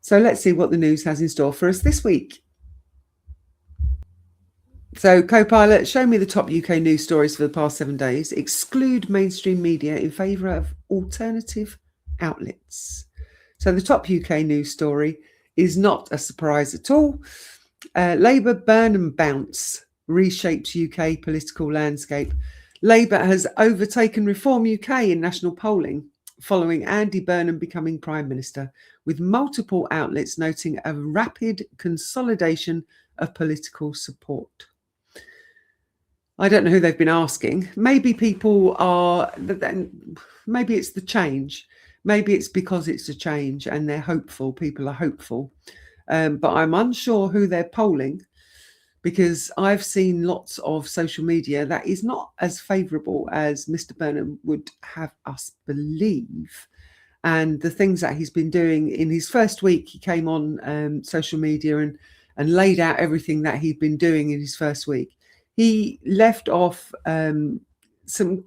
So let's see what the news has in store for us this week. So, Copilot, show me the top UK news stories for the past 7 days. Exclude mainstream media in favour of alternative outlets. So, the top UK news story is not a surprise at all. Labour Burnham bounce reshapes UK political landscape. Labour has overtaken Reform UK in national polling following Andy Burnham becoming Prime Minister, with multiple outlets noting a rapid consolidation of political support. I don't know who they've been asking. Maybe people are, maybe it's the change. Maybe it's because it's a change and they're hopeful. People are hopeful. But I'm unsure who they're polling, because I've seen lots of social media that is not as favourable as Mr. Burnham would have us believe. And the things that he's been doing in his first week, he came on social media and laid out everything that he'd been doing in his first week. He left off some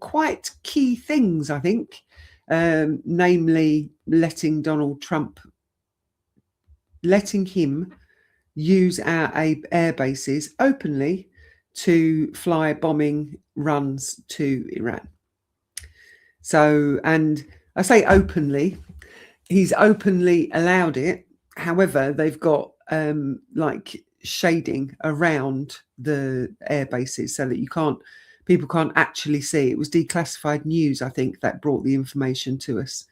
quite key things, I think, namely letting him use our air bases openly to fly bombing runs to Iran. So, and I say openly, he's openly allowed it. However, they've got like shading around the air bases so that people can't actually see. It was declassified news, I think, that brought the information to us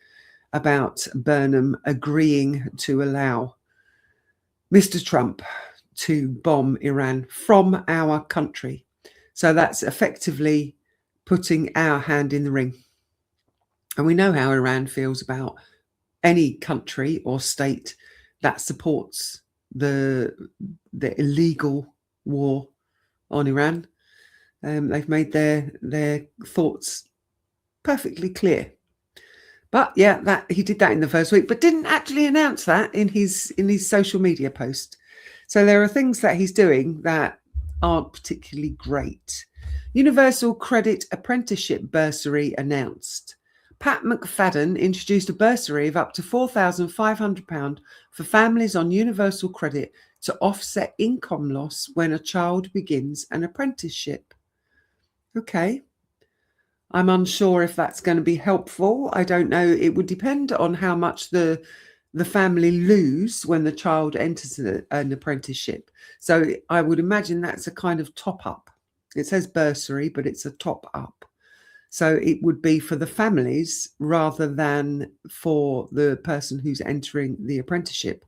about Burnham agreeing to allow Mr. Trump to bomb Iran from our country. So that's effectively putting our hand in the ring. And we know how Iran feels about any country or state that supports the illegal war on Iran. They've made their thoughts perfectly clear. But yeah, that he did that in the first week, but didn't actually announce that in his social media post. So there are things that he's doing that aren't particularly great. Universal Credit Apprenticeship Bursary announced. Pat McFadden introduced a bursary of up to £4,500 for families on universal credit to offset income loss when a child begins an apprenticeship. Okay. I'm unsure if that's going to be helpful. I don't know. It would depend on how much the family lose when the child enters an apprenticeship. So I would imagine that's a kind of top up. It says bursary, but it's a top up. So it would be for the families rather than for the person who's entering the apprenticeship.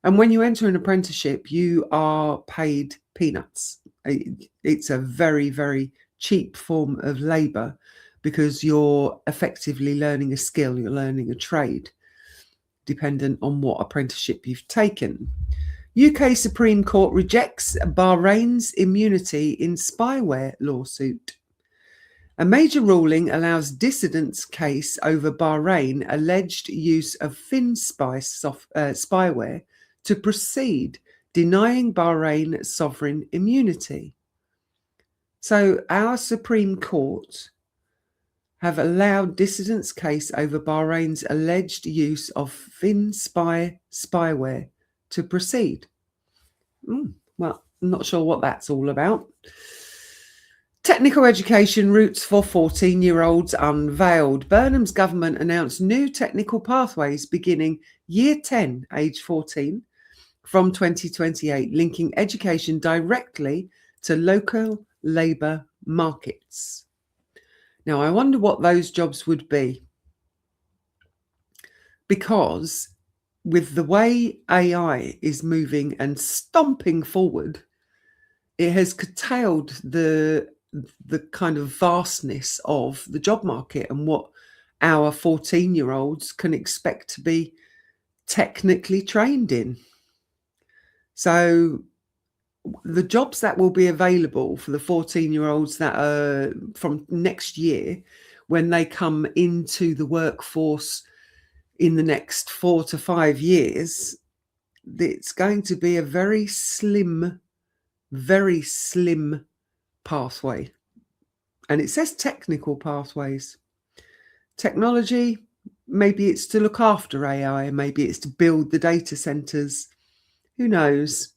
And when you enter an apprenticeship, you are paid peanuts. It's a very, very cheap form of labour because you're effectively learning a skill, you're learning a trade, dependent on what apprenticeship you've taken. UK Supreme Court rejects Bahrain's immunity in spyware lawsuit. A major ruling allows dissidents' case over Bahrain alleged use of spyware to proceed, denying Bahrain sovereign immunity. So our Supreme Court have allowed dissidents' case over Bahrain's alleged use of spyware to proceed. Well, I'm not sure what that's all about. Technical education routes for 14-year-olds unveiled. Burnham's government announced new technical pathways beginning year 10, age 14, from 2028, linking education directly to local labour markets. Now, I wonder what those jobs would be, because with the way AI is moving and stomping forward, it has curtailed the kind of vastness of the job market and what our 14-year-olds can expect to be technically trained in. So the jobs that will be available for the 14-year-olds that are from next year, when they come into the workforce in the next 4 to 5 years, it's going to be a very slim pathway. And it says technical pathways. Technology, maybe it's to look after AI, maybe it's to build the data centres. Who knows?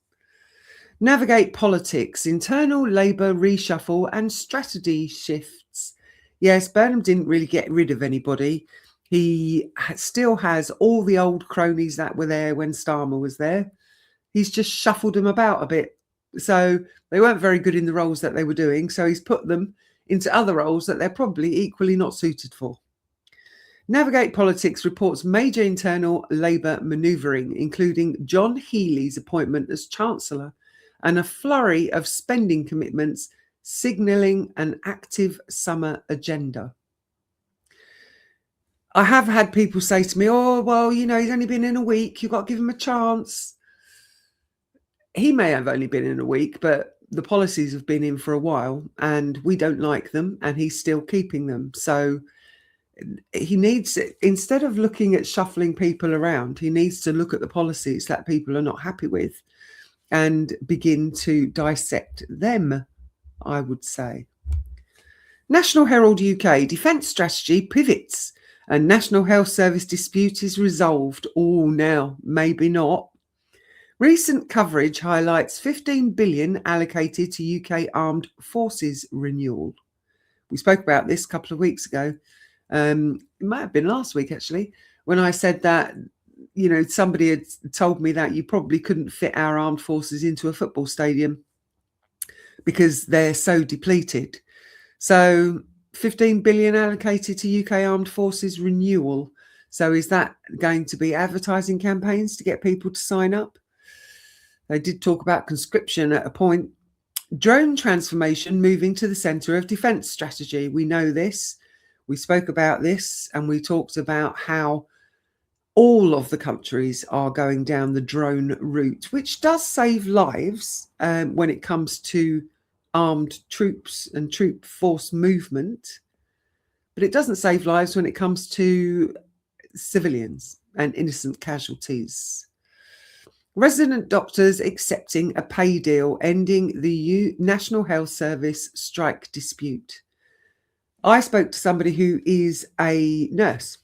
Navigate politics, internal Labour reshuffle and strategy shifts. Yes, Burnham didn't really get rid of anybody. He still has all the old cronies that were there when Starmer was there. He's just shuffled them about a bit. So they weren't very good in the roles that they were doing. So he's put them into other roles that they're probably equally not suited for. Navigate Politics reports major internal Labour manoeuvring, including John Healey's appointment as Chancellor and a flurry of spending commitments signalling an active summer agenda. I have had people say to me, oh, well, he's only been in a week. You've got to give him a chance. He may have only been in a week, but the policies have been in for a while and we don't like them and he's still keeping them. So he needs, instead of looking at shuffling people around, he needs to look at the policies that people are not happy with and begin to dissect them, I would say. National Herald UK, defence strategy pivots and National Health Service dispute is resolved. Oh, now, maybe not. Recent coverage highlights 15 billion allocated to UK armed forces renewal. We spoke about this a couple of weeks ago. It might have been last week, actually, when I said that, somebody had told me that you probably couldn't fit our armed forces into a football stadium because they're so depleted. So 15 billion allocated to UK armed forces renewal. So is that going to be advertising campaigns to get people to sign up? They did talk about conscription at a point. Drone transformation moving to the centre of defence strategy. We know this. We spoke about this and we talked about how all of the countries are going down the drone route, which does save lives when it comes to armed troops and troop force movement. But it doesn't save lives when it comes to civilians and innocent casualties. Resident doctors accepting a pay deal, ending the National Health Service strike dispute. I spoke to somebody who is a nurse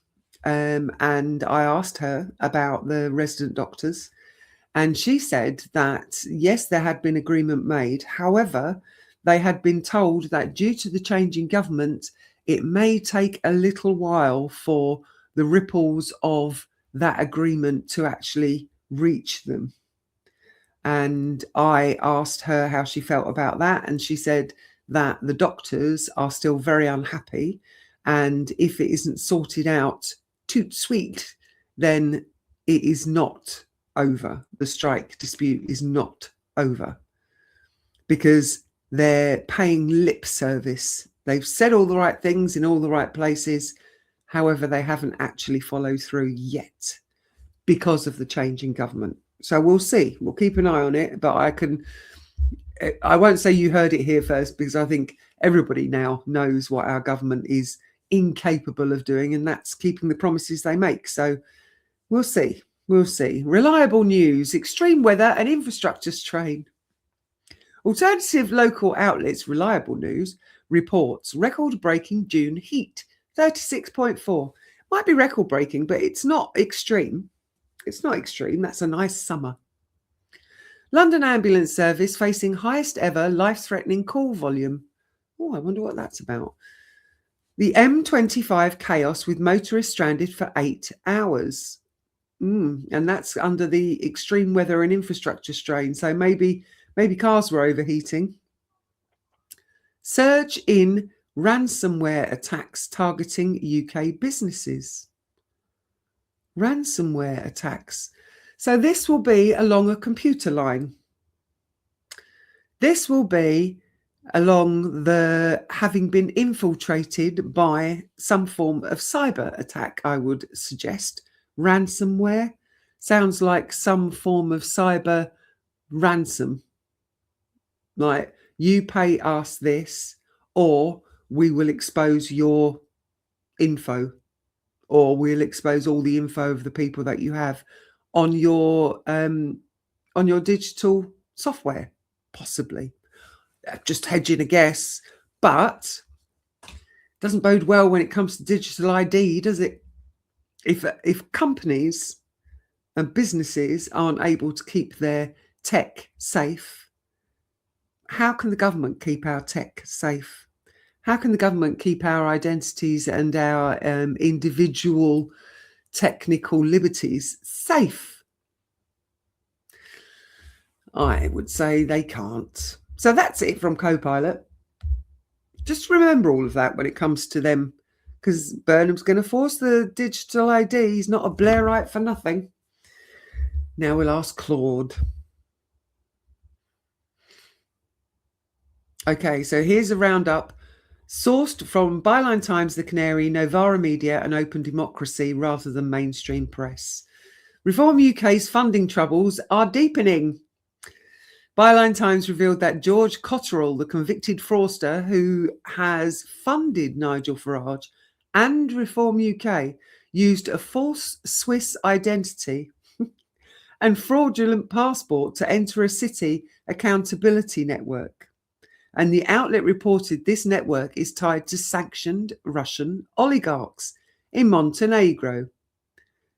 and I asked her about the resident doctors and she said that, yes, there had been agreement made. However, they had been told that due to the change in government, it may take a little while for the ripples of that agreement to actually reach them. And I asked her how she felt about that. And she said that the doctors are still very unhappy. And if it isn't sorted out toot sweet, then it is not over. The strike dispute is not over because they're paying lip service. They've said all the right things in all the right places. However, they haven't actually followed through yet because of the change in government. So we'll see. We'll keep an eye on it. But I won't say you heard it here first because I think everybody now knows what our government is incapable of doing, and that's keeping the promises they make. So we'll see. We'll see. Reliable news, extreme weather and infrastructure strain. Alternative local outlets Reliable News reports record-breaking June heat, 36.4. Might be record-breaking, but it's not extreme. It's not extreme. That's a nice summer. London Ambulance Service facing highest ever life-threatening call volume. Oh, I wonder what that's about. The M25 chaos with motorists stranded for 8 hours. And that's under the extreme weather and infrastructure strain. So maybe cars were overheating. Surge in ransomware attacks targeting UK businesses. Ransomware attacks. So this will be along a computer line. This will be along the having been infiltrated by some form of cyber attack, I would suggest. Ransomware sounds like some form of cyber ransom. Like, you pay us this or we will expose your info, or we'll expose all the info of the people that you have on your digital software, possibly. Just hedging a guess, but doesn't bode well when it comes to digital ID, does it? If companies and businesses aren't able to keep their tech safe, how can the government keep our tech safe? How can the government keep our identities and our individual technical liberties safe? I would say they can't. So that's it from Copilot. Just remember all of that when it comes to them, because Burnham's going to force the digital ID. He's not a Blairite for nothing. Now we'll ask Claude. Okay, so here's a roundup sourced from Byline Times, The Canary, Novara Media, and Open Democracy rather than mainstream press. Reform UK's funding troubles are deepening. Byline Times revealed that George Cotterill, the convicted fraudster who has funded Nigel Farage and Reform UK, used a false Swiss identity and fraudulent passport to enter a city accountability network. And the outlet reported this network is tied to sanctioned Russian oligarchs in Montenegro.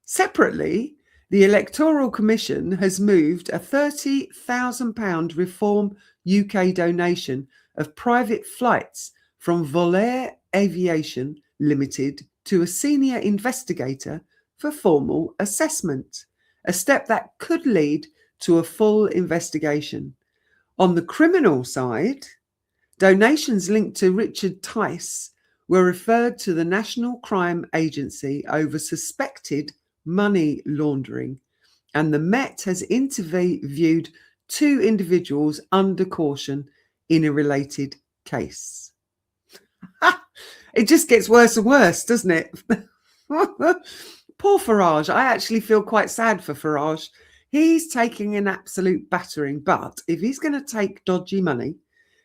Separately, the Electoral Commission has moved a £30,000 Reform UK donation of private flights from Volair Aviation Limited to a senior investigator for formal assessment, a step that could lead to a full investigation. On the criminal side, donations linked to Richard Tice were referred to the National Crime Agency over suspected money laundering, and the Met has interviewed 2 individuals under caution in a related case. It just gets worse and worse, doesn't it? Poor Farage. I actually feel quite sad for Farage. He's taking an absolute battering, but if he's going to take dodgy money,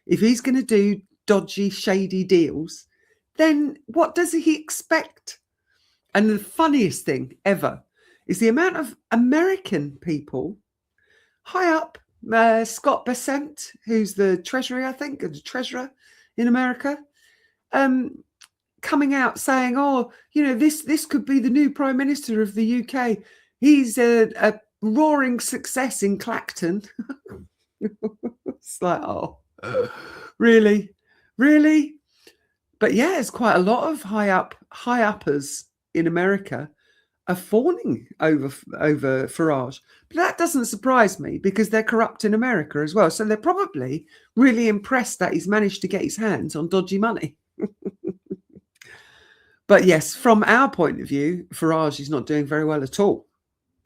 if he's going to do dodgy, shady deals, then what does he expect? And the funniest thing ever is the amount of American people high up, Scott Bessent, who's the treasurer in America, coming out saying, oh, this could be the new prime minister of the UK. He's a roaring success in Clacton. It's like, oh, really? But yeah, it's quite a lot of high uppers in America are fawning over Farage. But that doesn't surprise me because they're corrupt in America as well. So they're probably really impressed that he's managed to get his hands on dodgy money. But yes, from our point of view, Farage is not doing very well at all.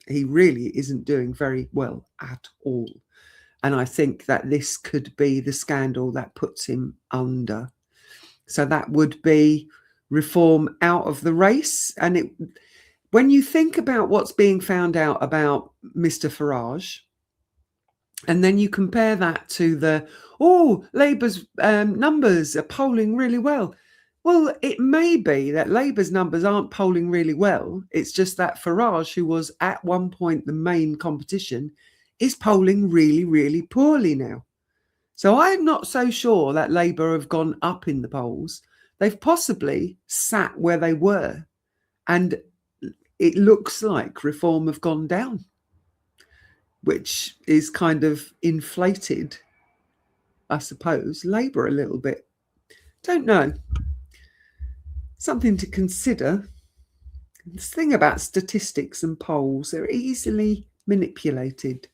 He really isn't doing very well at all. And I think that this could be the scandal that puts him under. So that would be Reform out of the race. And when you think about what's being found out about Mr. Farage, and then you compare that to Labour's numbers are polling really well. Well, it may be that Labour's numbers aren't polling really well. It's just that Farage, who was at one point the main competition, is polling really, really poorly now. So I'm not so sure that Labour have gone up in the polls. They've possibly sat where they were. And it looks like Reform have gone down, which is kind of inflated, I suppose, Labour a little bit. Don't know. Something to consider. This thing about statistics and polls, they're easily manipulated.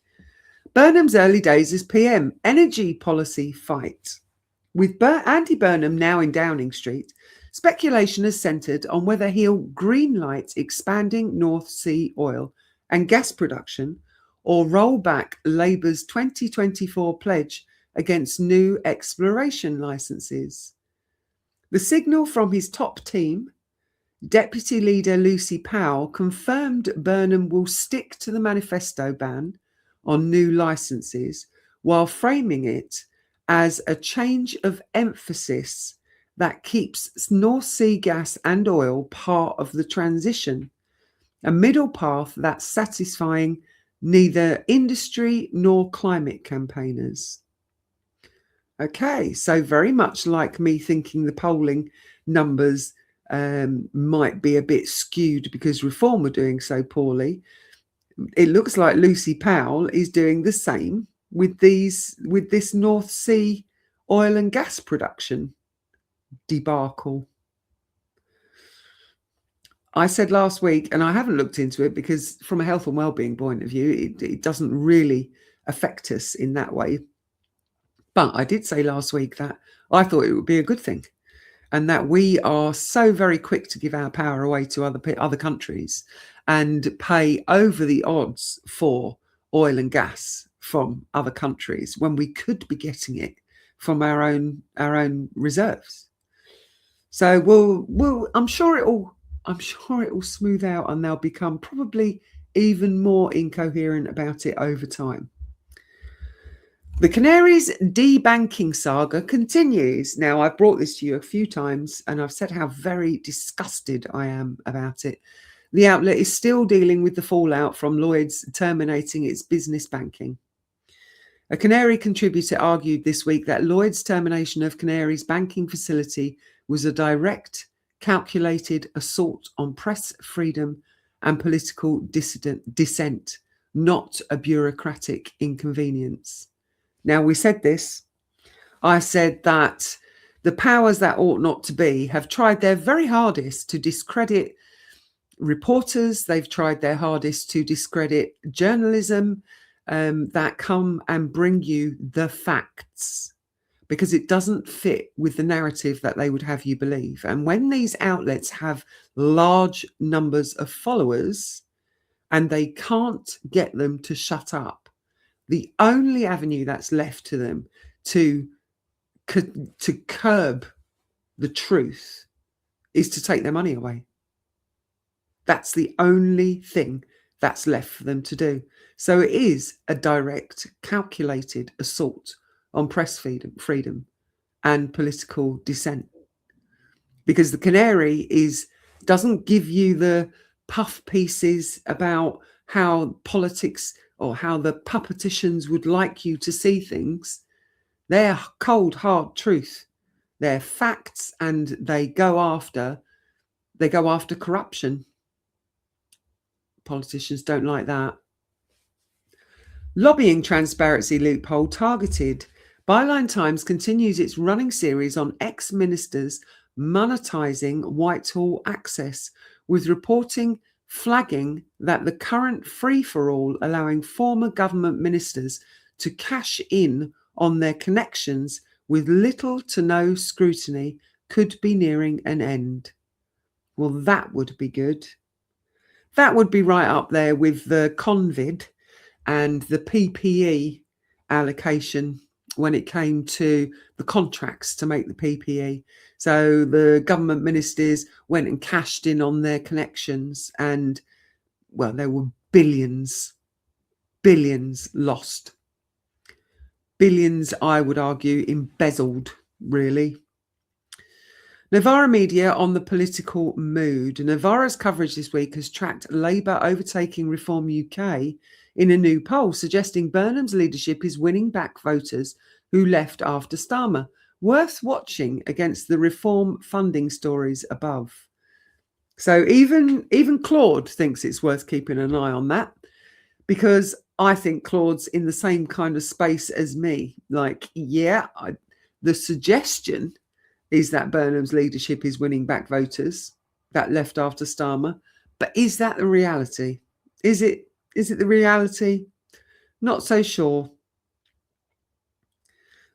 Burnham's early days as PM, energy policy fight. With Andy Burnham now in Downing Street, speculation has centred on whether he'll greenlight expanding North Sea oil and gas production or roll back Labour's 2024 pledge against new exploration licences. The signal from his top team, Deputy Leader Lucy Powell, confirmed Burnham will stick to the manifesto ban on new licences while framing it as a change of emphasis that keeps North Sea gas and oil part of the transition, a middle path that's satisfying neither industry nor climate campaigners. Okay, so very much like me thinking the polling numbers might be a bit skewed because Reform were doing so poorly. It looks like Lucy Powell is doing the same with this North Sea oil and gas production debacle. I said last week, and I haven't looked into it because from a health and wellbeing point of view, it doesn't really affect us in that way. But I did say last week that I thought it would be a good thing, and that we are so very quick to give our power away to other countries and pay over the odds for oil and gas from other countries when we could be getting it from our own reserves. So I'm sure it will smooth out, and they'll become probably even more incoherent about it over time. The Canaries debanking saga continues. Now, I've brought this to you a few times, and I've said how very disgusted I am about it. The outlet is still dealing with the fallout from Lloyds terminating its business banking. A Canary contributor argued this week that Lloyds' termination of Canary's banking facility was a direct, calculated assault on press freedom and political dissent, not a bureaucratic inconvenience. Now, we said this. I said that the powers that ought not to be have tried their very hardest to discredit reporters. They've tried their hardest to discredit journalism that come and bring you the facts, because it doesn't fit with the narrative that they would have you believe. And when these outlets have large numbers of followers and they can't get them to shut up, the only avenue that's left to them to curb the truth is to take their money away. That's the only thing that's left for them to do. So it is a direct, calculated assault on press freedom and political dissent, because the Canary doesn't give you the puff pieces about how politics or how the puppeticians would like you to see things. They're cold, hard truth. They're facts, and they go after corruption. Politicians don't like that. Lobbying transparency loophole targeted. Byline Times continues its running series on ex-ministers monetizing Whitehall access, with reporting flagging that the current free-for-all allowing former government ministers to cash in on their connections with little to no scrutiny could be nearing an end. Well, that would be good. That would be right up there with the Convid and the PPE allocation when it came to the contracts to make the PPE. So the government ministers went and cashed in on their connections, and, well, there were billions lost. Billions, I would argue, embezzled, really. Novara Media on the political mood. Novara's coverage this week has tracked Labour overtaking Reform UK in a new poll, suggesting Burnham's leadership is winning back voters who left after Starmer. Worth watching against the Reform funding stories above. So even Claude thinks it's worth keeping an eye on that, because I think Claude's in the same kind of space as me. Like, the suggestion is that Burnham's leadership is winning back voters that left after Starmer. But is that the reality? Is it the reality? Not so sure.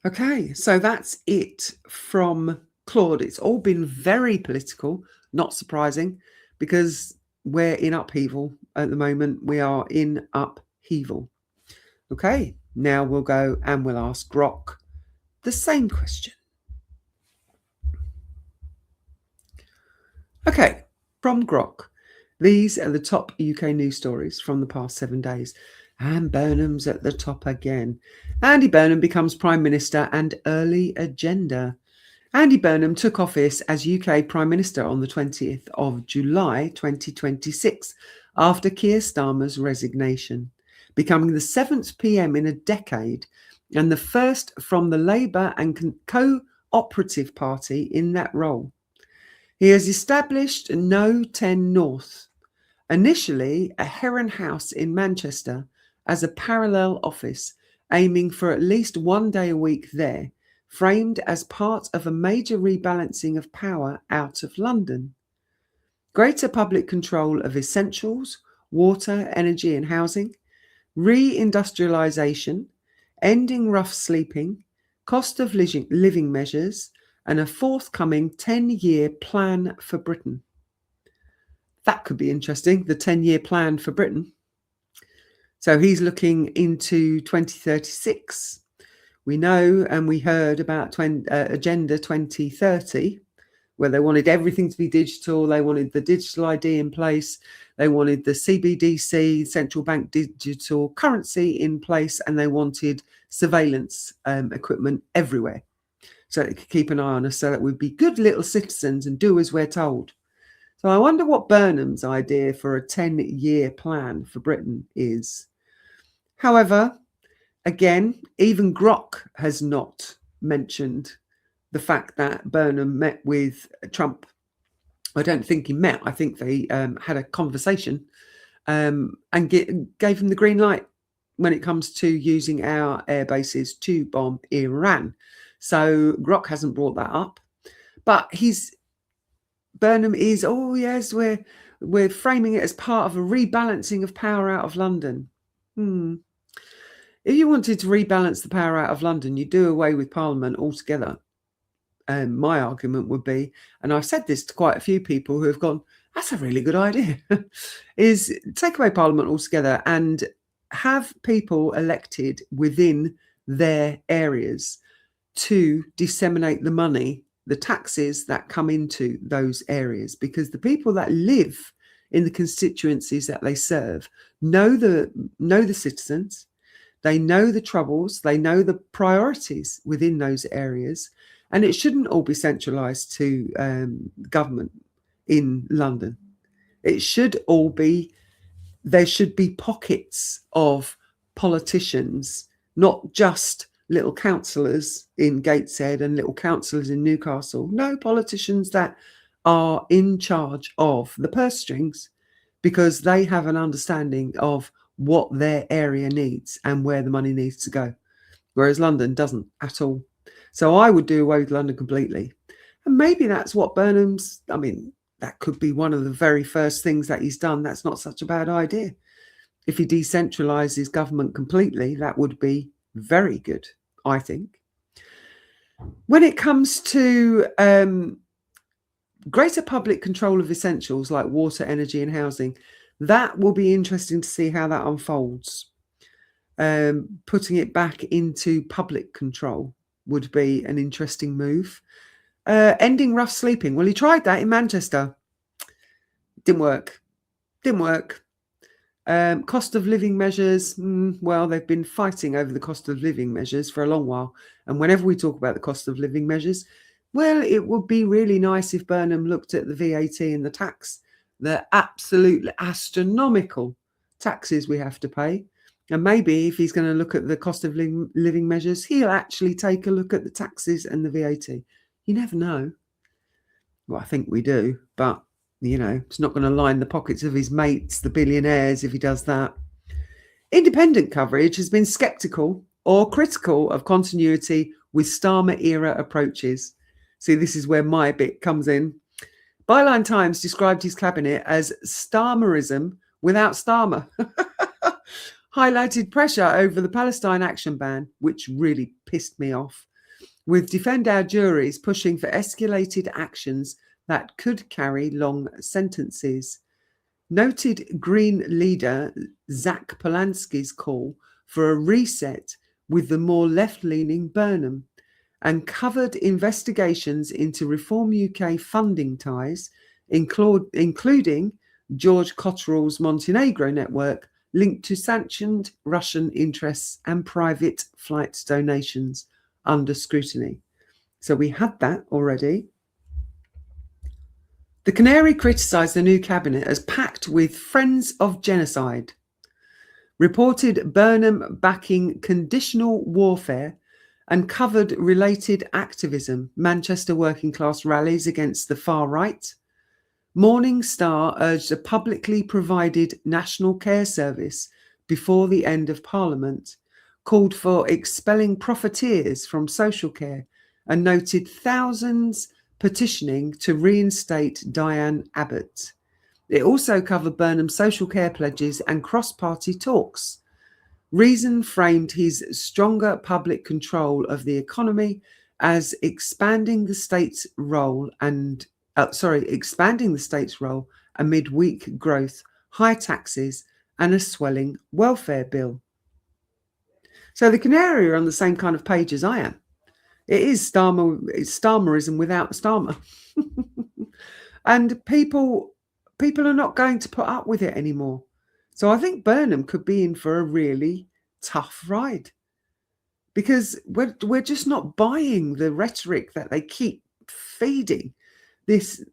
Okay, so that's it from Claude. It's all been very political, not surprising, because we're in upheaval at the moment. We are in upheaval. Okay, now we'll go and we'll ask Grok the same question. Okay, from Grok. These are the top UK news stories from the past 7 days. And Burnham's at the top again. Andy Burnham becomes Prime Minister and early agenda. Andy Burnham took office as UK Prime Minister on the 20th of July 2026 after Keir Starmer's resignation, becoming the 7th PM in a decade and the first from the Labour and Co-operative Party in that role. He has established No 10 North, initially a Heron House in Manchester, as a parallel office, aiming for at least 1 day a week there, framed as part of a major rebalancing of power out of London. Greater public control of essentials, water, energy and housing, re-industrialisation, ending rough sleeping, cost of living measures, and a forthcoming 10-year plan for Britain. That could be interesting, the 10-year plan for Britain. So he's looking into 2036. We know and we heard about Agenda 2030, where they wanted everything to be digital. They wanted the digital ID in place. They wanted the CBDC, central bank digital currency in place, and they wanted surveillance equipment everywhere, so they could keep an eye on us, so that we'd be good little citizens and do as we're told. So I wonder what Burnham's idea for a 10-year plan for Britain is. However, again, even Grok has not mentioned the fact that Burnham met with Trump. I don't think he met. I think they had a conversation and gave him the green light when it comes to using our air bases to bomb Iran. So Grok hasn't brought that up. But Burnham is, oh yes, we're framing it as part of a rebalancing of power out of London. If you wanted to rebalance the power out of London, you do away with Parliament altogether. My argument would be, and I've said this to quite a few people who have gone, that's a really good idea, is take away Parliament altogether and have people elected within their areas to disseminate the money, the taxes that come into those areas, because the people that live in the constituencies that they serve know the citizens, they know the troubles, they know the priorities within those areas, and it shouldn't all be centralised to government in London. It should all be, there should be pockets of politicians, not just little councillors in Gateshead and little councillors in Newcastle. No, politicians that are in charge of the purse strings, because they have an understanding of what their area needs and where the money needs to go, whereas London doesn't at all. So I would do away with London completely. And maybe that's what Burnham's, I mean, that could be one of the very first things that he's done. That's not such a bad idea. If he decentralises government completely, that would be very good, I think. When it comes to greater public control of essentials like water, energy and housing, that will be interesting to see how that unfolds. Putting it back into public control would be an interesting move. Ending rough sleeping. Well, he tried that in Manchester. Didn't work. Cost of living measures. Well, they've been fighting over the cost of living measures for a long while. And whenever we talk about the cost of living measures, well, it would be really nice if Burnham looked at the VAT and the tax, the absolutely astronomical taxes we have to pay. And maybe if he's going to look at the cost of living measures, he'll actually take a look at the taxes and the VAT. You never know. Well, I think we do, but you know, it's not going to line the pockets of his mates, the billionaires, if he does that. Independent coverage has been sceptical or critical of continuity with Starmer-era approaches. See, this is where my bit comes in. Byline Times described his cabinet as Starmerism without Starmer. Highlighted pressure over the Palestine action ban, which really pissed me off, with Defend Our Juries pushing for escalated actions that could carry long sentences. Noted Green leader Zach Polanski's call for a reset with the more left-leaning Burnham, and covered investigations into Reform UK funding ties, including George Cotterell's Montenegro network linked to sanctioned Russian interests and private flight donations under scrutiny. So we had that already. The Canary criticised the new cabinet as packed with friends of genocide. Reported Burnham backing conditional warfare and covered related activism, Manchester working class rallies against the far right. Morning Star urged a publicly provided national care service before the end of Parliament, called for expelling profiteers from social care, and noted thousands petitioning to reinstate Diane Abbott. It also covered Burnham's social care pledges and cross-party talks. Reason framed his stronger public control of the economy as expanding the state's role amid weak growth, high taxes, and a swelling welfare bill. So the Canary are on the same kind of page as I am. It is Starmerism without Starmer. And people are not going to put up with it anymore. So I think Burnham could be in for a really tough ride, because we're just not buying the rhetoric that they keep feeding, this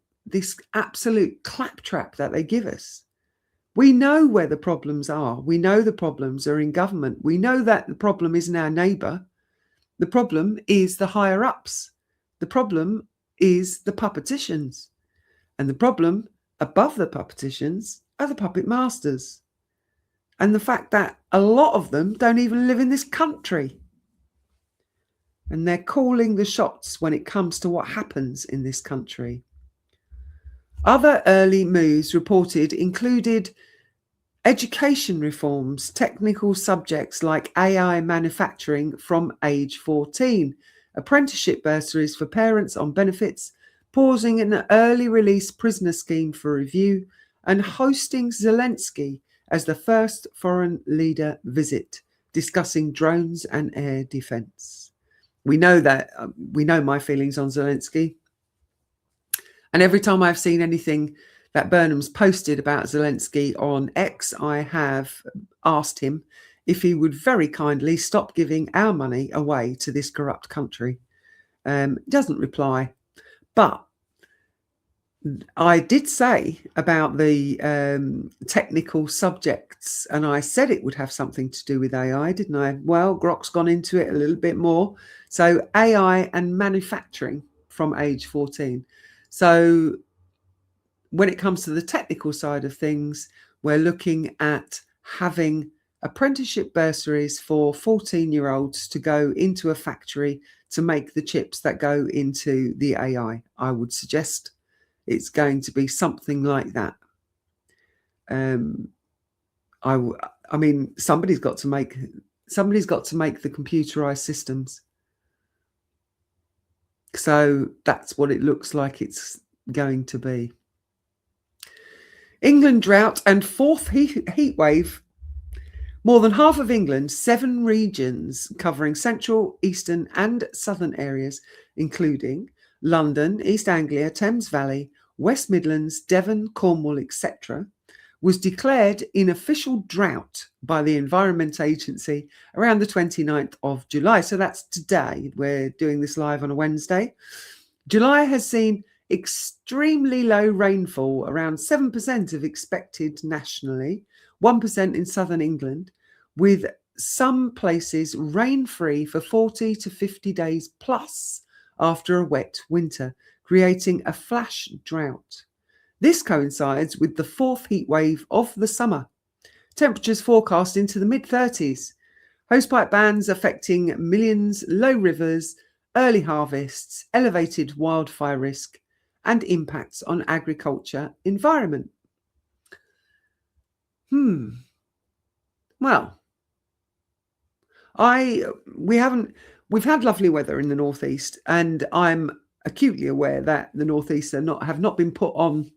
absolute claptrap that they give us. We know where the problems are. We know the problems are in government. We know that the problem isn't our neighbour. The problem is the higher ups. The problem is the puppeticians. And the problem above the puppeticians are the puppet masters. And the fact that a lot of them don't even live in this country. And they're calling the shots when it comes to what happens in this country. Other early moves reported included education reforms, technical subjects like AI manufacturing from age 14, apprenticeship bursaries for parents on benefits, pausing an early release prisoner scheme for review, and hosting Zelensky as the first foreign leader visit, discussing drones and air defense. We know my feelings on Zelensky. And every time I've seen anything that Burnham's posted about Zelensky on X, I have asked him if he would very kindly stop giving our money away to this corrupt country. Doesn't reply. But I did say about the technical subjects, and I said it would have something to do with AI, didn't I? Well, Grok's gone into it a little bit more. So AI and manufacturing from age 14. So when it comes to the technical side of things, we're looking at having apprenticeship bursaries for 14-year-olds to go into a factory to make the chips that go into the AI. I would suggest it's going to be something like that. I mean, somebody's got to make the computerized systems. So that's what it looks like it's going to be. England drought and fourth heat wave. More than half of England, 7 regions covering central, eastern and southern areas, including London, East Anglia, Thames Valley, West Midlands, Devon, Cornwall, etc., was declared in official drought by the Environment Agency around the 29th of July. So that's today. We're doing this live on a Wednesday. July has seen extremely low rainfall, around 7% of expected nationally, 1% in southern England, with some places rain-free for 40 to 50 days plus after a wet winter, creating a flash drought. This coincides with the fourth heat wave of the summer. Temperatures forecast into the mid-30s. Hosepipe bans affecting millions, low rivers, early harvests, elevated wildfire risk, and impacts on agriculture environment. Well, we've had lovely weather in the northeast, and I'm acutely aware that the northeast have not been put on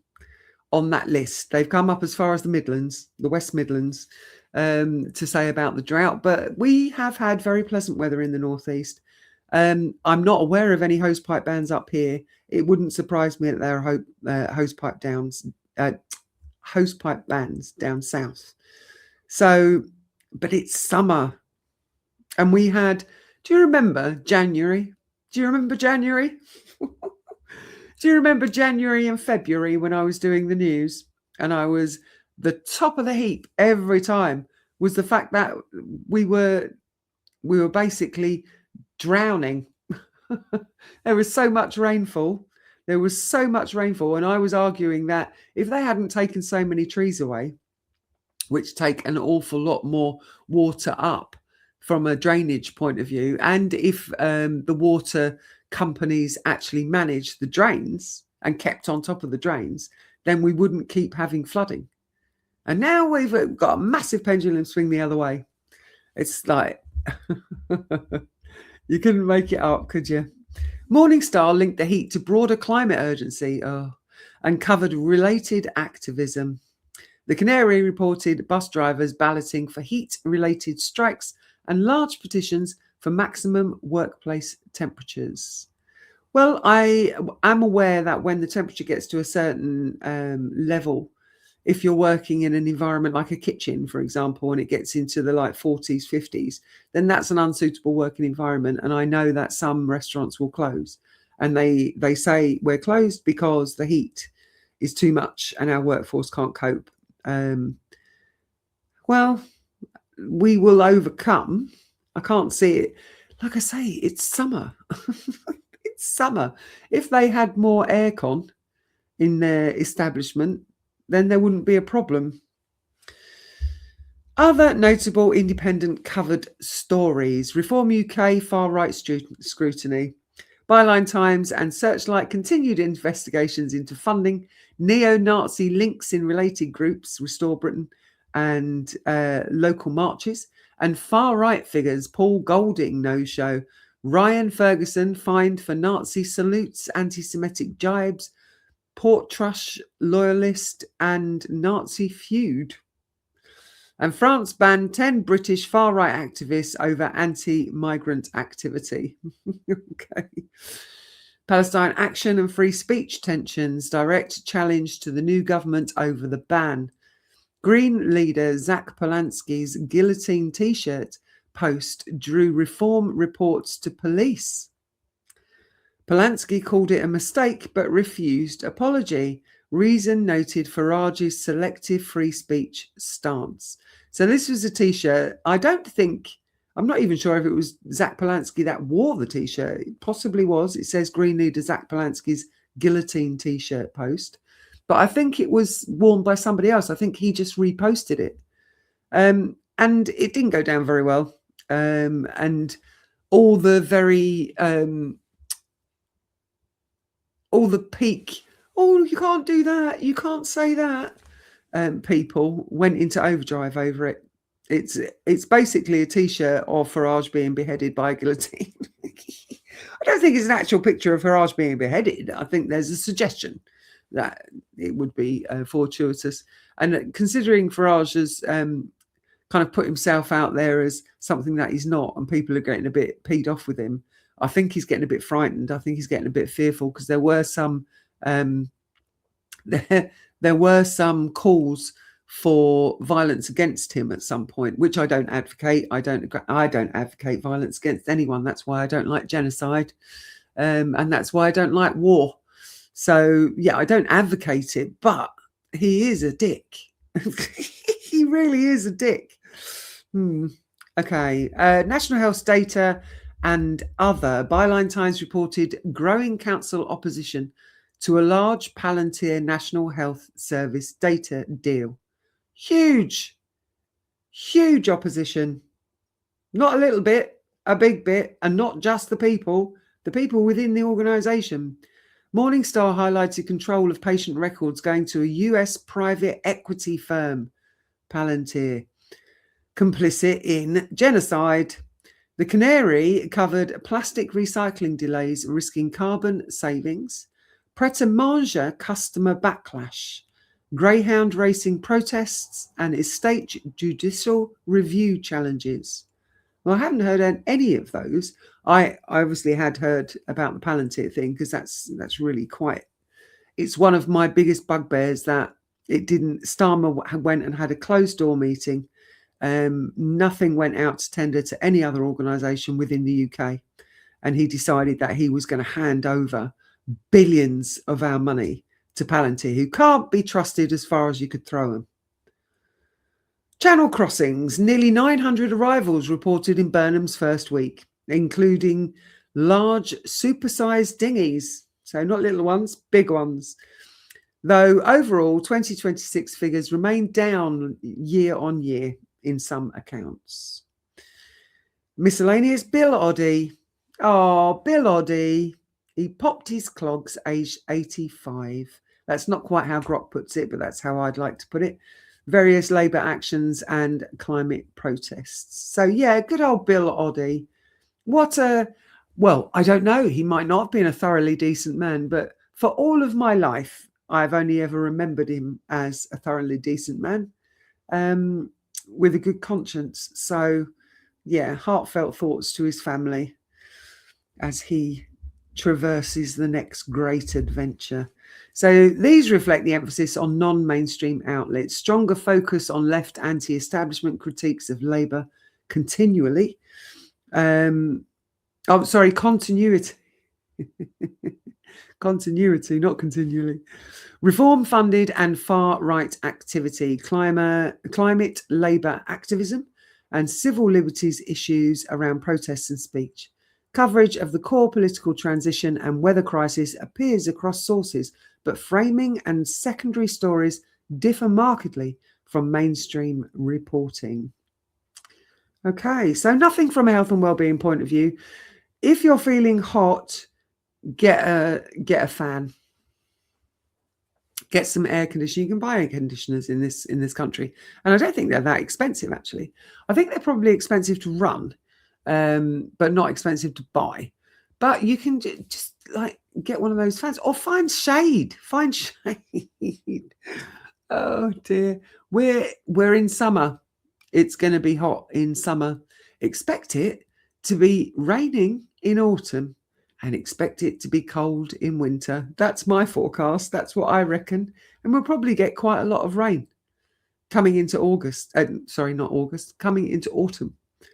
that list. They've come up as far as the Midlands, the West Midlands, to say about the drought, but we have had very pleasant weather in the northeast. I'm not aware of any hosepipe bans up here. It wouldn't surprise me that there are hosepipe bans down south. So, but it's summer, and we had. Do you remember January? Do you remember January? Do you remember January and February when I was doing the news and I was the top of the heap every time? Was the fact that we were basically drowning. There was so much rainfall. There was so much rainfall. And I was arguing that if they hadn't taken so many trees away, which take an awful lot more water up from a drainage point of view, and if the water companies actually managed the drains and kept on top of the drains, then we wouldn't keep having flooding. And now we've got a massive pendulum swing the other way. It's like, you couldn't make it up, could you? Morning Star linked the heat to broader climate urgency and covered related activism. The Canary reported bus drivers balloting for heat-related strikes and large petitions for maximum workplace temperatures. Well, I am aware that when the temperature gets to a certain level, if you're working in an environment like a kitchen, for example, and it gets into the like 40s, 50s, then that's an unsuitable working environment. And I know that some restaurants will close, and they say we're closed because the heat is too much and our workforce can't cope. Well, we will overcome. I can't see it. Like I say, it's summer. It's summer. If they had more aircon in their establishment, then there wouldn't be a problem. Other notable independent covered stories: Reform UK far-right scrutiny, Byline Times and Searchlight continued investigations into funding, neo-Nazi links in related groups, Restore Britain, and local marches, and far-right figures, Paul Golding no-show, Ryan Ferguson fined for Nazi salutes, anti-Semitic jibes, Portrush loyalist and Nazi feud. And France banned 10 British far-right activists over anti-migrant activity. Okay. Palestine action and free speech tensions, direct challenge to the new government over the ban. Green leader Zach Polanski's guillotine T-shirt post drew reform reports to police. Polanski called it a mistake but refused apology. Reason noted Farage's selective free speech stance. So this was a T-shirt. I'm not even sure if it was Zach Polanski that wore the T-shirt. It possibly was. It says Green leader Zach Polanski's guillotine T-shirt post. But I think it was worn by somebody else. I think he just reposted it. And it didn't go down very well. And all the very... all the peak, oh, you can't do that, you can't say that, people went into overdrive over it. It's basically a T-shirt of Farage being beheaded by a guillotine. I don't think it's an actual picture of Farage being beheaded. I think there's a suggestion that it would be fortuitous. And considering Farage has kind of put himself out there as something that he's not, and people are getting a bit peed off with him, I think he's getting a bit frightened. I think he's getting a bit fearful, because there were some there were some calls for violence against him at some point, which I don't advocate. I don't advocate violence against anyone. That's why I don't like genocide, and that's why I don't like war. So yeah, I don't advocate it, but he is a dick. He really is a dick. Okay, national health data and other. Byline Times reported growing council opposition to a large Palantir National Health Service data deal. Huge opposition. Not a little bit, a big bit, and not just the people within the organisation. Morningstar highlighted control of patient records going to a US private equity firm, Palantir, complicit in genocide. The Canary covered plastic recycling delays risking carbon savings, Pret-a-Manger customer backlash, Greyhound racing protests, and estate judicial review challenges. Well, I haven't heard any of those. I obviously had heard about the Palantir thing, because that's really quite... It's one of my biggest bugbears that it didn't... Starmer went and had a closed-door meeting. Nothing went out to tender to any other organisation within the UK. And he decided that he was going to hand over billions of our money to Palantir, who can't be trusted as far as you could throw them. Channel crossings. Nearly 900 arrivals reported in Burnham's first week. including large supersized dinghies. So not little ones, big ones. Though overall, 2026 figures remain down year on year in some accounts. Miscellaneous Bill Oddie. Oh, Bill Oddie. He popped his clogs aged 85. That's not quite how Grok puts it, but that's how I'd like to put it. Various Labour actions and climate protests. So, yeah, good old Bill Oddie. Well, I don't know. He might not have been a thoroughly decent man, but for all of my life, I've only ever remembered him as a thoroughly decent man with a good conscience. So, yeah, heartfelt thoughts to his family as he traverses the next great adventure. So these reflect the emphasis on non-mainstream outlets, stronger focus on left anti-establishment critiques of Labour continually. Continuity. Continuity, not continually. Reform-funded and far-right activity, climate Labour activism, and civil liberties issues around protests and speech. Coverage of the core political transition and weather crisis appears across sources, but framing and secondary stories differ markedly from mainstream reporting. Okay, so nothing from a health and wellbeing point of view. If you're feeling hot, get a fan. Get some air conditioning. You can buy air conditioners in this country, and I don't think they're that expensive. Actually, I think they're probably expensive to run, but not expensive to buy. But you can just like get one of those fans, or find shade. Find shade. Oh dear, we're in summer. It's going to be hot in summer. Expect it to be raining in autumn. And expect it to be cold in winter. That's my forecast. That's what I reckon. And we'll probably get quite a lot of rain coming into August. Not August, coming into autumn.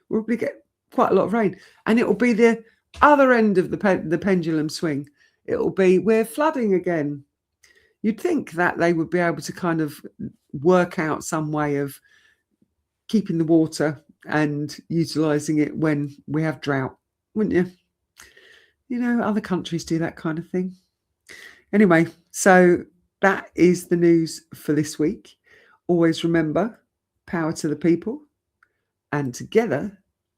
We'll probably get quite a lot of rain. And it will be the other end of the pendulum swing. It will be, we're flooding again. You'd think that they would be able to kind of work out some way of keeping the water and utilising it when we have drought, wouldn't you? You know, other countries do that kind of thing. Anyway, so that is the news for this week. Always remember, power to the people, and together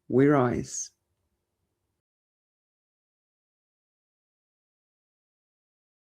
we rise.